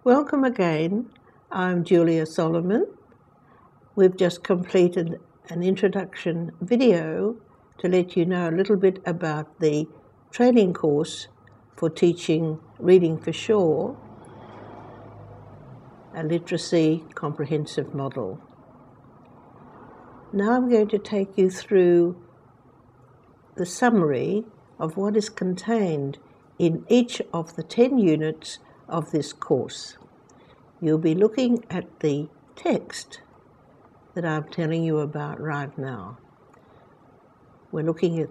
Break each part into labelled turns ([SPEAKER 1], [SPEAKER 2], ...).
[SPEAKER 1] Welcome again. I'm Julia Solomon. We've just completed an introduction video to let you know a little bit about the training course for teaching Reading for Sure, a literacy comprehensive model. Now I'm going to take you through the summary of what is contained in each of the 10 units of this course. You'll be looking at the text that I'm telling you about right now. We're looking at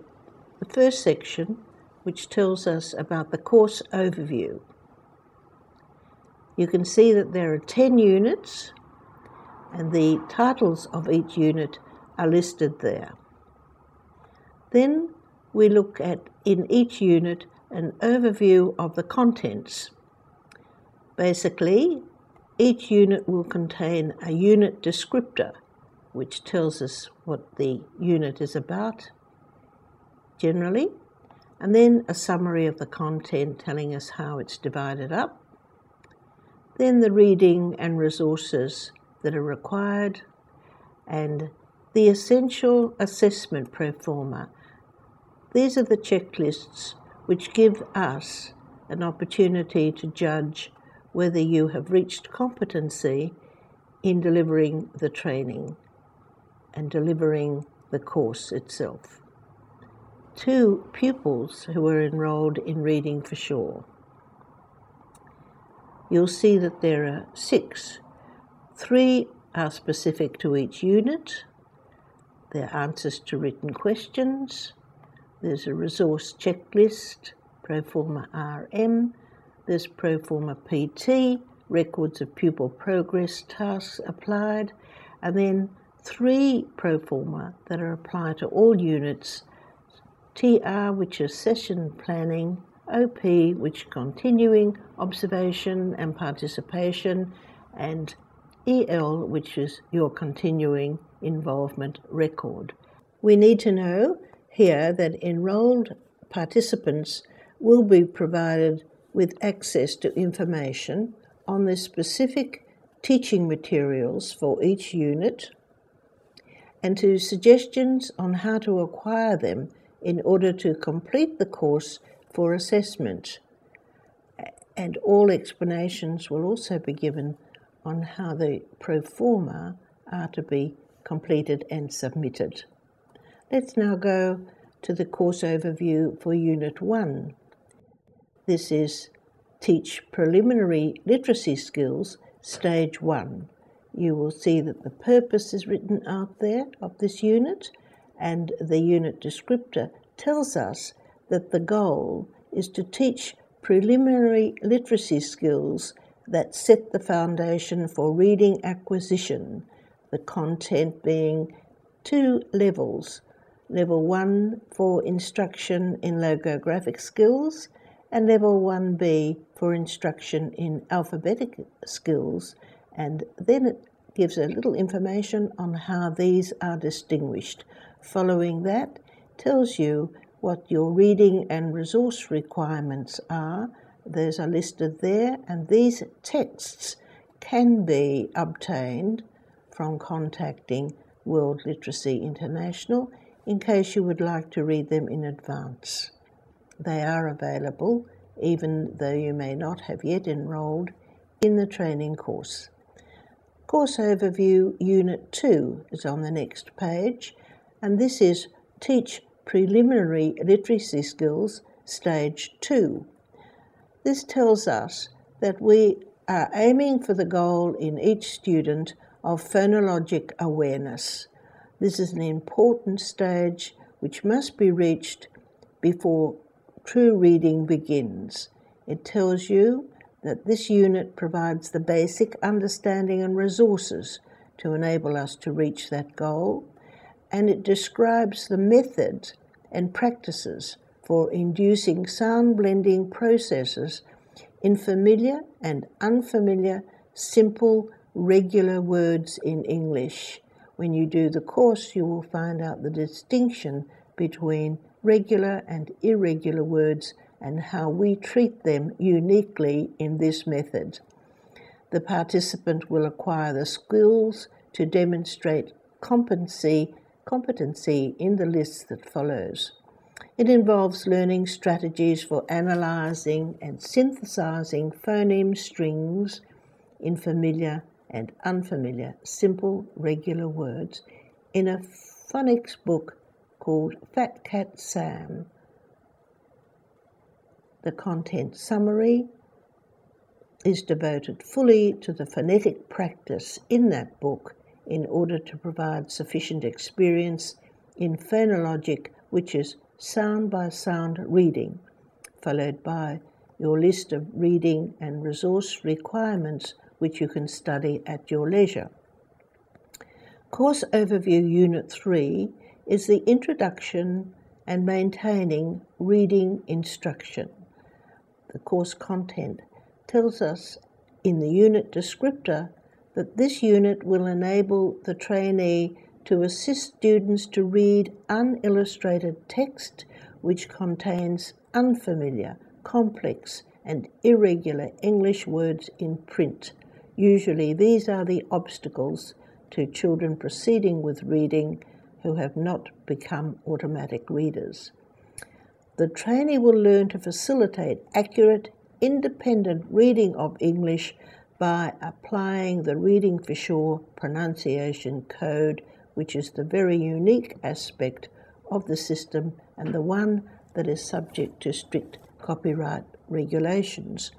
[SPEAKER 1] the first section, which tells us about the course overview. You can see that there are 10 units, and the titles of each unit are listed there. Then we look at, in each unit, an overview of the contents. Basically, each unit will contain a unit descriptor, which tells us what the unit is about, generally, and then a summary of the content telling us how it's divided up, then the reading and resources that are required, and the essential assessment pro forma. These are the checklists which give us an opportunity to judge whether you have reached competency in delivering the training and delivering the course itself to pupils who are enrolled in Reading for Sure. You'll see that there are 6. 3 are specific to each unit. They're answers to written questions. There's a resource checklist, pro forma RM. There's pro forma PT, records of pupil progress tasks applied, and then 3 pro forma that are applied to all units, TR, which is session planning, OP, which continuing observation and participation, and EL, which is your continuing involvement record. We need to know here that enrolled participants will be provided with access to information on the specific teaching materials for each unit and to suggestions on how to acquire them in order to complete the course for assessment. And all explanations will also be given on how the pro forma are to be completed and submitted. Let's now go to the course overview for Unit 1. This is Teach Preliminary Literacy Skills, Stage 1. You will see that the purpose is written out there of this unit, and the unit descriptor tells us that the goal is to teach preliminary literacy skills that set the foundation for reading acquisition, the content being 2 levels. Level 1 for instruction in logographic skills, and Level 1B for instruction in alphabetic skills, and then it gives a little information on how these are distinguished. Following that, tells you what your reading and resource requirements are. Those are listed there, and these texts can be obtained from contacting World Literacy International in case you would like to read them in advance. They are available even though you may not have yet enrolled in the training course. Course Overview Unit 2 is on the next page, and this is Teach Preliminary Literacy Skills, Stage 2. This tells us that we are aiming for the goal in each student of phonologic awareness. This is an important stage which must be reached before true reading begins. It tells you that this unit provides the basic understanding and resources to enable us to reach that goal, and it describes the methods and practices for inducing sound blending processes in familiar and unfamiliar, simple, regular words in English. When you do the course, you will find out the distinction between regular and irregular words and how we treat them uniquely in this method. the participant will acquire the skills to demonstrate competency in the list that follows. It involves learning strategies for analysing and synthesising phoneme strings in familiar and unfamiliar, simple, regular words in a phonics book called Fat Cat Sam. The content summary is devoted fully to the phonetic practice in that book in order to provide sufficient experience in phonologic, which is sound-by-sound reading, followed by your list of reading and resource requirements which you can study at your leisure. Course Overview Unit 3 is the introduction and maintaining reading instruction. The course content tells us in the unit descriptor that this unit will enable the trainee to assist students to read unillustrated text which contains unfamiliar, complex and irregular English words in print. Usually these are the obstacles to children proceeding with reading who have not become automatic readers. The trainee will learn to facilitate accurate, independent reading of English by applying the Reading for Sure pronunciation code, which is the very unique aspect of the system and the one that is subject to strict copyright regulations.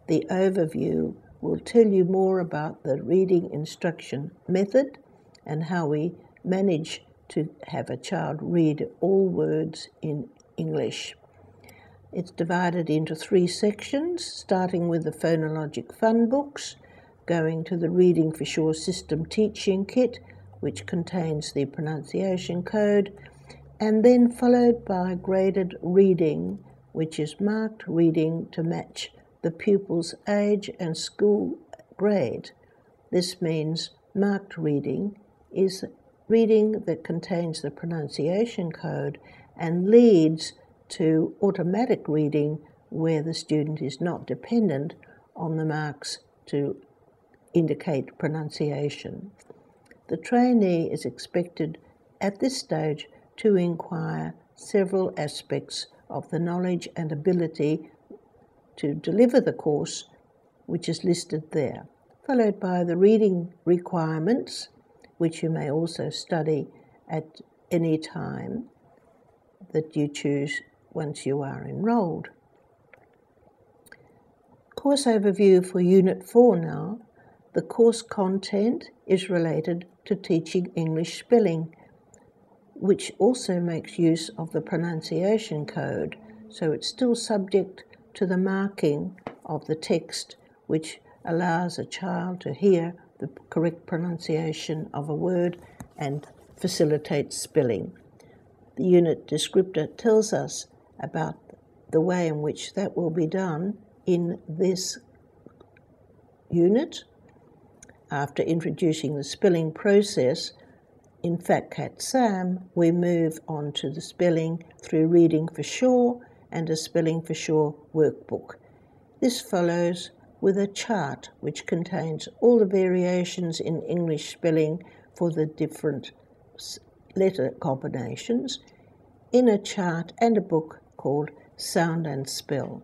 [SPEAKER 1] The overview will tell you more about the reading instruction method and how we manage to have a child read all words in English. It's divided into 3 sections, starting with the phonologic fun books, going to the Reading for Sure system teaching kit, which contains the pronunciation code, and then followed by graded reading, which is marked reading to match the pupil's age and school grade. This means marked reading is reading that contains the pronunciation code and leads to automatic reading where the student is not dependent on the marks to indicate pronunciation. The trainee is expected at this stage to inquire several aspects of the knowledge and ability to deliver the course, which is listed there, followed by the reading requirements, which you may also study at any time that you choose once you are enrolled. Course overview for Unit 4 now. The course content is related to teaching English spelling, which also makes use of the pronunciation code, so it's still subject to the marking of the text, which allows a child to hear the correct pronunciation of a word and facilitates spelling. The unit descriptor tells us about the way in which that will be done in this unit. After introducing the spelling process in Fat Cat Sam, we move on to the spelling through Reading for Sure and a Spelling for Sure workbook. This follows with a chart which contains all the variations in English spelling for the different letter combinations in a chart and a book called Sound and Spell.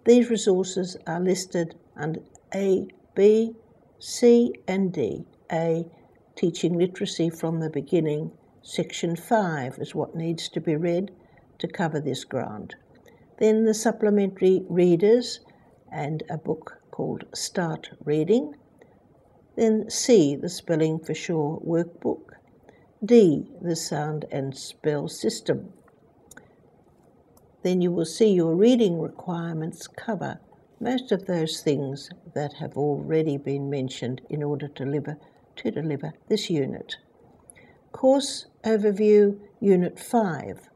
[SPEAKER 1] These resources are listed under A, B, C and D. A, Teaching Literacy from the Beginning. Section 5 is what needs to be read to cover this grant. Then the supplementary readers and a book called Start Reading. Then C, the Spelling for Sure workbook. D, the Sound and Spell system. Then you will see your reading requirements cover most of those things that have already been mentioned in order to deliver this unit. Course Overview Unit 5.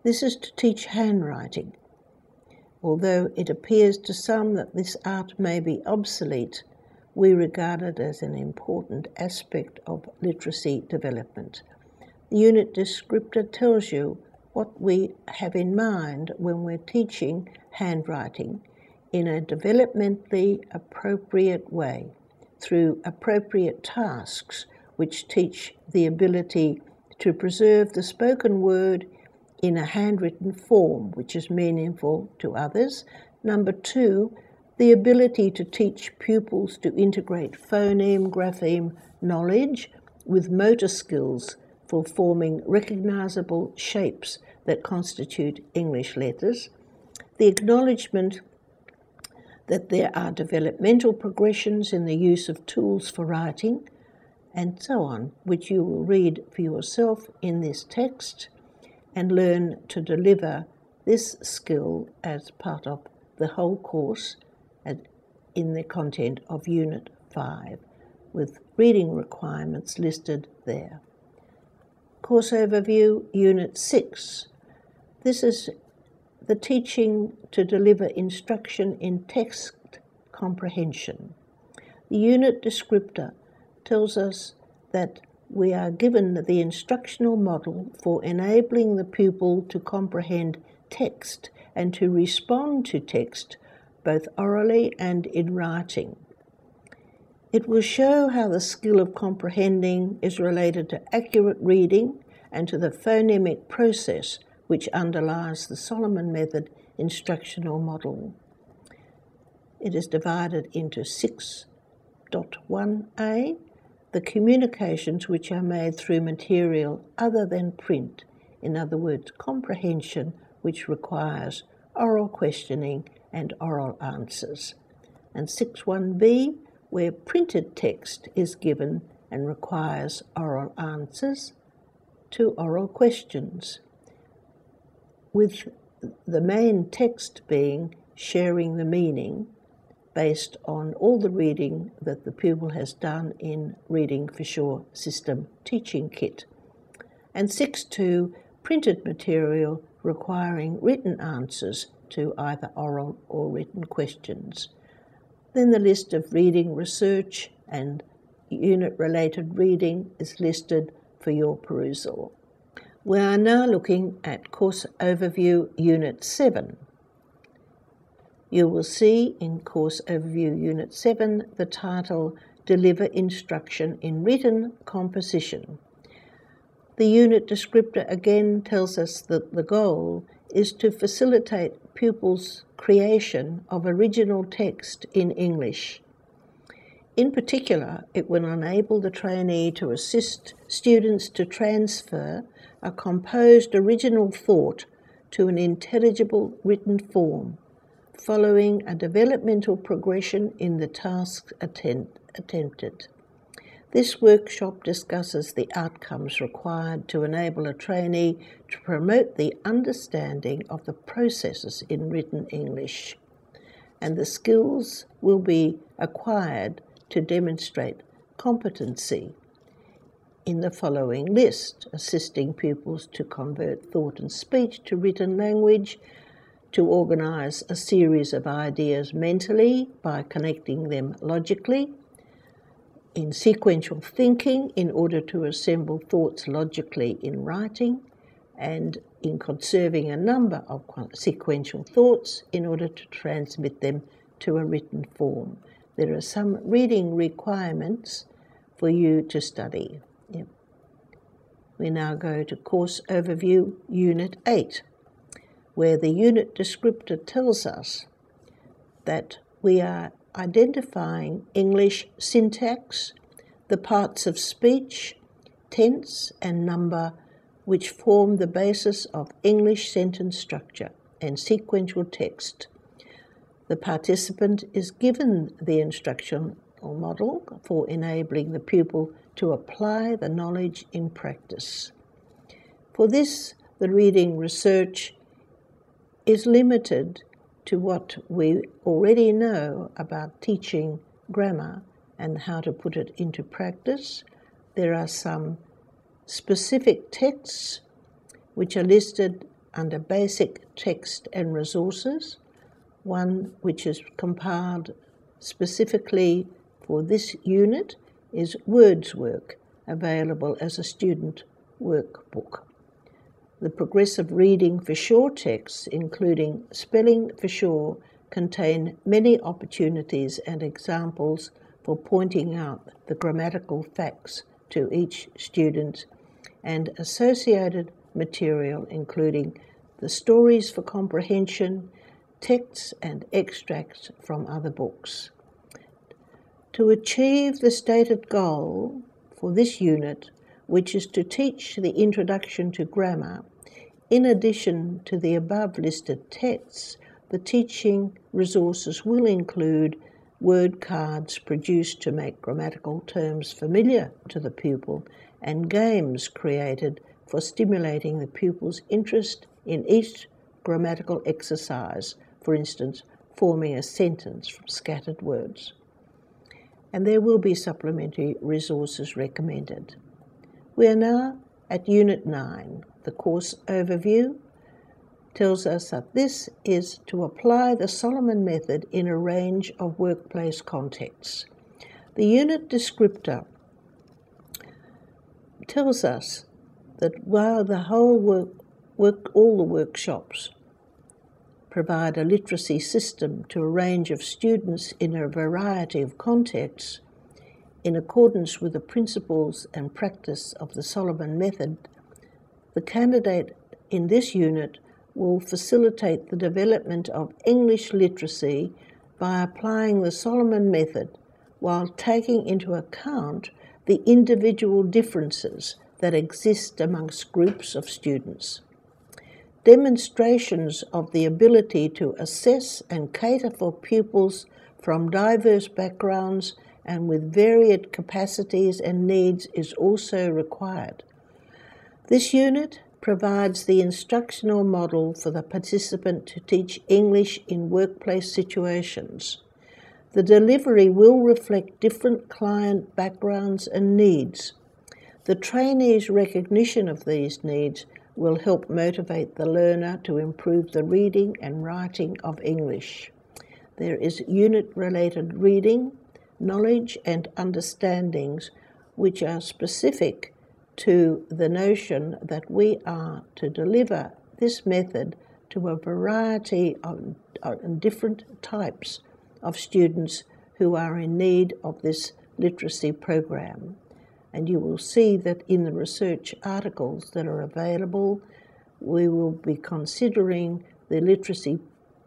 [SPEAKER 1] This is to teach handwriting. Although it appears to some that this art may be obsolete, we regard it as an important aspect of literacy development. The unit descriptor tells you what we have in mind when we're teaching handwriting in a developmentally appropriate way through appropriate tasks which teach the ability to preserve the spoken word in a handwritten form which is meaningful to others. Number 2, the ability to teach pupils to integrate phoneme, grapheme knowledge with motor skills for forming recognizable shapes that constitute English letters. The acknowledgement that there are developmental progressions in the use of tools for writing, and so on, which you will read for yourself in this text and learn to deliver this skill as part of the whole course in the content of Unit 5, with reading requirements listed there. Course Overview, Unit 6. This is the teaching to deliver instruction in text comprehension. The unit descriptor tells us that we are given the instructional model for enabling the pupil to comprehend text and to respond to text both orally and in writing. It will show how the skill of comprehending is related to accurate reading and to the phonemic process which underlies the Solomon Method instructional model. It is divided into 6.1a, the communications which are made through material other than print, in other words, comprehension which requires oral questioning and oral answers. And 6.1b, where printed text is given and requires oral answers to oral questions, with the main text being sharing the meaning based on all the reading that the pupil has done in Reading for Sure System Teaching Kit. And 6.2, printed material requiring written answers to either oral or written questions. Then the list of reading research and unit-related reading is listed for your perusal. We are now looking at Course Overview Unit 7. You will see in Course Overview Unit 7 the title Deliver Instruction in Written Composition. The unit descriptor again tells us that the goal is to facilitate pupils' creation of original text in English. In particular, it will enable the trainee to assist students to transfer a composed original thought to an intelligible written form, following a developmental progression in the tasks attempted. This workshop discusses the outcomes required to enable a trainee to promote the understanding of the processes in written English, and the skills will be acquired to demonstrate competency in the following list: assisting pupils to convert thought and speech to written language, to organise a series of ideas mentally by connecting them logically, in sequential thinking in order to assemble thoughts logically in writing, and in conserving a number of sequential thoughts in order to transmit them to a written form. There are some reading requirements for you to study. We now go to Course Overview Unit 8, where the unit descriptor tells us that we are identifying English syntax, the parts of speech, tense and number which form the basis of English sentence structure and sequential text. The participant is given the instructional model for enabling the pupil to apply the knowledge in practice. For this, the reading research is limited to what we already know about teaching grammar and how to put it into practice. There are some specific texts which are listed under basic text and resources. One which is compiled specifically for this unit is Wordswork, available as a student workbook. The progressive reading for sure texts, including spelling for sure contain many opportunities and examples for pointing out the grammatical facts to each student and associated material, including the stories for comprehension, texts and extracts from other books. To achieve the stated goal for this unit, which is to teach the introduction to grammar, in addition to the above listed texts, the teaching resources will include word cards produced to make grammatical terms familiar to the pupil and games created for stimulating the pupil's interest in each grammatical exercise, for instance, forming a sentence from scattered words. And there will be supplementary resources recommended. We are now at Unit 9. The course overview tells us that this is to apply the Solomon method in a range of workplace contexts. The unit descriptor tells us that while the whole all the workshops provide a literacy system to a range of students in a variety of contexts, in accordance with the principles and practice of the Solomon method, the candidate in this unit will facilitate the development of English literacy by applying the Solomon method while taking into account the individual differences that exist amongst groups of students. Demonstrations of the ability to assess and cater for pupils from diverse backgrounds and with varied capacities and needs is also required. This unit provides the instructional model for the participant to teach English in workplace situations. The delivery will reflect different client backgrounds and needs. The trainee's recognition of these needs will help motivate the learner to improve the reading and writing of English. There is unit-related reading, knowledge and understandings which are specific to the notion that we are to deliver this method to a variety of different types of students who are in need of this literacy program. And you will see that in the research articles that are available, we will be considering the literacy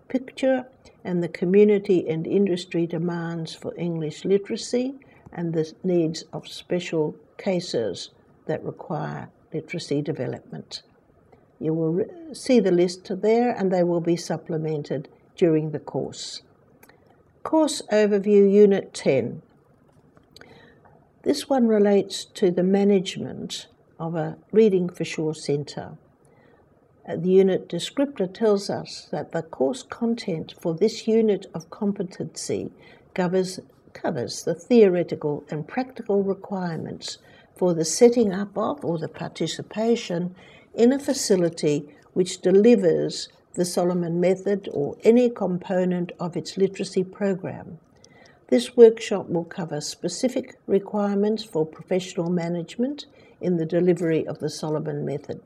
[SPEAKER 1] picture and the community and industry demands for English literacy and the needs of special cases that require literacy development. You will see the list there and they will be supplemented during the course. Course Overview Unit 10. This one relates to the management of a Reading for Sure centre. The unit descriptor tells us that the course content for this unit of competency covers the theoretical and practical requirements for the setting up of or the participation in a facility which delivers the Solomon method or any component of its literacy program. This workshop will cover specific requirements for professional management in the delivery of the Solomon method.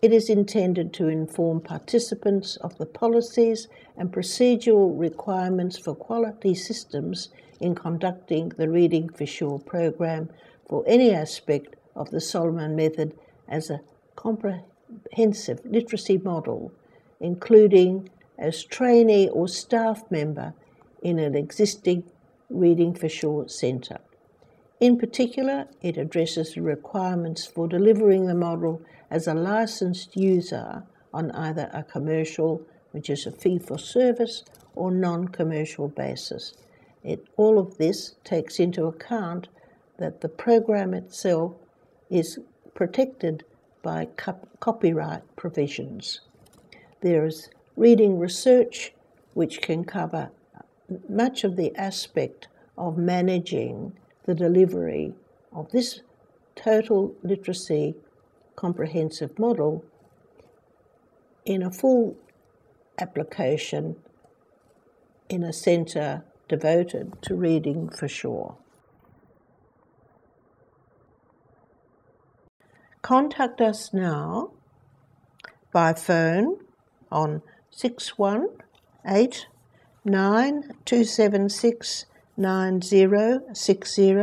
[SPEAKER 1] It is intended to inform participants of the policies and procedural requirements for quality systems in conducting the Reading for Sure program for any aspect of the Solomon method as a comprehensive literacy model, including as trainee or staff member in an existing Reading for Sure centre. In particular, it addresses the requirements for delivering the model as a licensed user on either a commercial, which is a fee-for-service, or non-commercial basis. All of this takes into account that the program itself is protected by copyright provisions. There is reading research, which can cover much of the aspect of managing the delivery of this total literacy comprehensive model in a full application in a centre devoted to Reading for Sure. Contact us now by phone on 618 9276 9060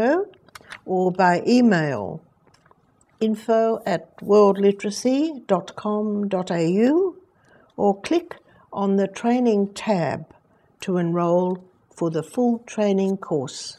[SPEAKER 1] or by email info@worldliteracy.com.au or click on the Training tab to enrol for the full training course.